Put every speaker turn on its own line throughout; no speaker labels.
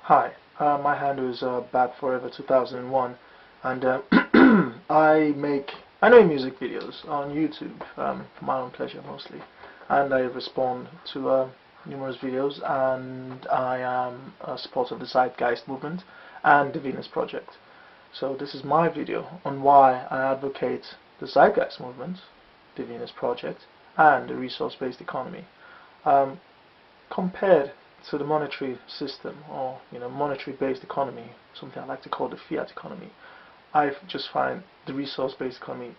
Hi, my handle is BadForever2001, and I know music videos on YouTube for my own pleasure mostly, and I respond to numerous videos, and I am a supporter of the Zeitgeist Movement and the Venus Project. So this is my video on why I advocate the Zeitgeist Movement, the Venus Project, and the resource-based economy. Compared to the monetary system, or monetary-based economy, something I like to call the fiat economy, I just find the resource-based economy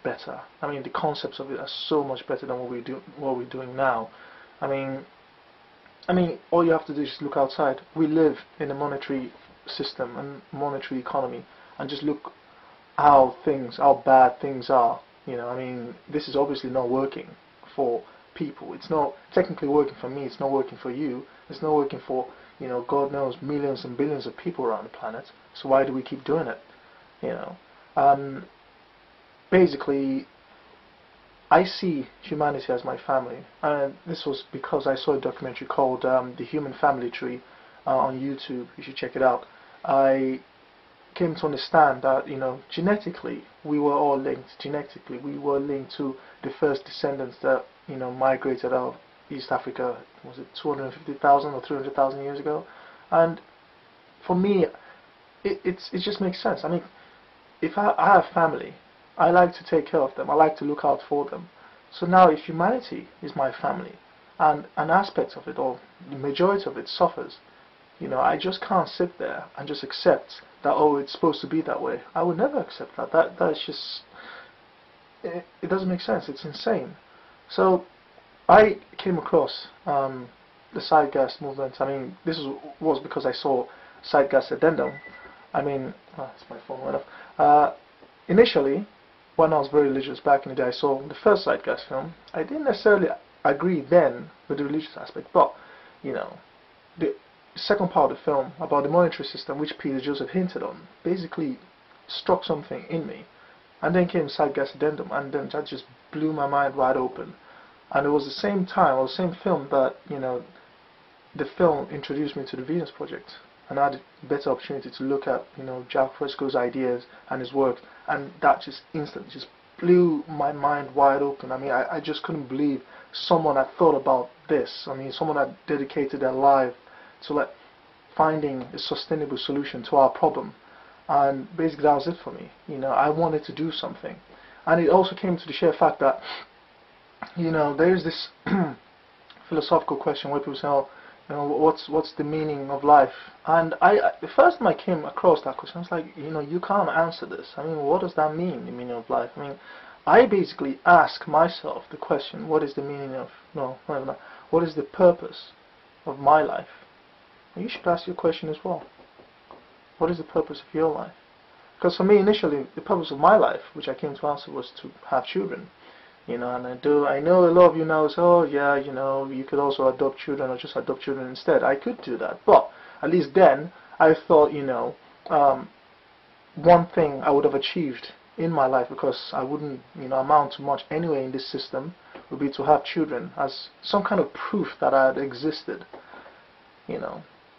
better. I mean, the concepts of it are so much better than what we're doing now. I mean, all you have to do is look outside. We live in a monetary system and monetary economy, and just look how bad things are. I mean, this is obviously not working for people. It's not technically working for me. It's not working for you. It's not working for God knows millions and billions of people around the planet. So why do we keep doing it? Basically, I see humanity as my family, and this was because I saw a documentary called The Human Family Tree on YouTube. You should check it out. I came to understand that genetically we were all linked. Genetically, we were linked to the first descendants that migrated out of East Africa. Was it 250,000 or 300,000 years ago? And for me, it just makes sense. I mean, if I have family, I like to take care of them. I like to look out for them. So now, if humanity is my family, and an aspect of it, or the majority of it, suffers, I just can't sit there and just accept that, oh, it's supposed to be that way. I would never accept that. That's just, it doesn't make sense. It's insane. So I came across the Zeitgeist Movement. I mean, this was because I saw Zeitgeist Addendum. I mean, it's my phone went off. Initially, when I was very religious back in the day, I saw the first Zeitgeist film. I didn't necessarily agree then with the religious aspect, but the second part of the film about the monetary system, which Peter Joseph hinted on, basically struck something in me. And then came Zeitgeist Addendum, and then that just blew my mind wide open. And it was the same time, or the same film, that the film introduced me to the Venus Project, and I had a better opportunity to look at Jack Fresco's ideas and his work, and that just instantly just blew my mind wide open. I mean, I just couldn't believe someone had thought about this. I mean, someone had dedicated their life to finding a sustainable solution to our problem. And basically that was it for me. I wanted to do something. And it also came to the sheer fact that there is this philosophical question where people say, oh, what's the meaning of life? And the first time I came across that question, I was like, you can't answer this. I mean, what does that mean, the meaning of life? I mean, I basically ask myself the question, what is the meaning of, what is the purpose of my life? And you should ask your question as well. What is the purpose of your life? Because for me, initially, the purpose of my life, which I came to answer, was to have children. And I know a lot of you know, so, oh yeah, you could also adopt children, or just adopt children instead. I could do that, but at least then I thought, one thing I would have achieved in my life, because I wouldn't amount to much anyway in this system, would be to have children as some kind of proof that I had existed.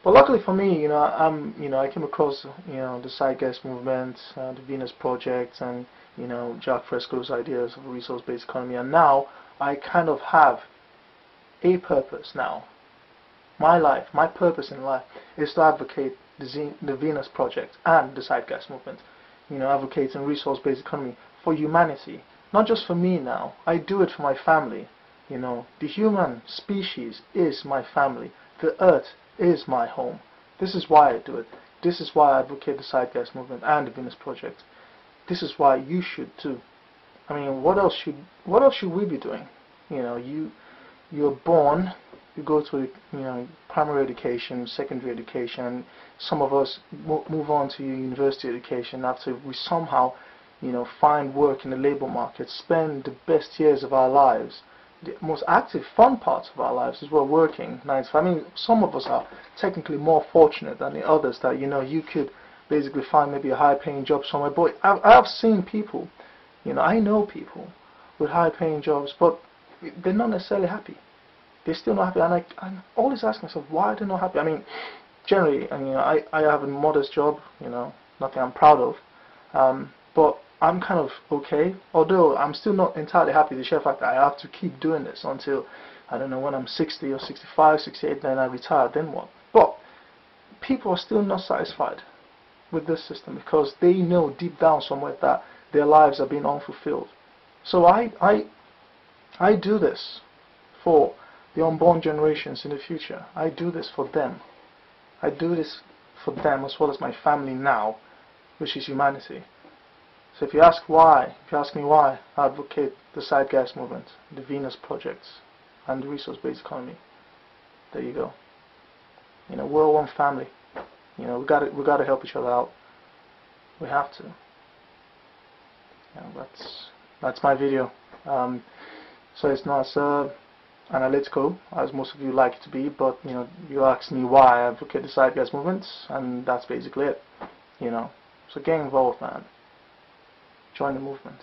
But luckily for me, I came across the Zeitgeist Movement, the Venus Project, and Jack Fresco's ideas of a resource-based economy, and now I kind of have a purpose now. My purpose in life is to advocate the Venus Project and the Zeitgeist Movement, advocating resource-based economy for humanity, not just for me now. I do it for my family. The human species is my family. The earth is my home. This is why I do it. This is why I advocate the Zeitgeist Movement and the Venus Project. This is why you should too. I mean, what else should we be doing? You're born, you go to primary education, secondary education, and some of us move on to university education after we somehow find work in the labor market, spend the best years of our lives, the most active, fun parts of our lives as well, working 9 to 5. I mean, some of us are technically more fortunate than the others that you could basically find maybe a high-paying job somewhere. But I've seen people, I know people with high-paying jobs, but they're not necessarily happy. They're still not happy, and I'm always asking myself, why are they not happy? I mean, generally, and I have a modest job, nothing I'm proud of, but I'm kind of okay. Although I'm still not entirely happy with the sheer fact that I have to keep doing this until, I don't know, when I'm 60 or 65, 68, then I retire. Then what? But people are still not satisfied with this system because they know deep down somewhere that their lives are being unfulfilled. So I do this for the unborn generations in the future. I do this for them. I do this for them as well as my family now, which is humanity. So if you ask me why I advocate the Zeitgeist Movement, the Venus projects, and the resource-based economy, there you go. We're all one family. We gotta help each other out. We have to. That's my video. So it's not as analytical as most of you like it to be, but you asked me why I advocate the Zeitgeist Movement, and that's basically it. So get involved, man. Join the movement.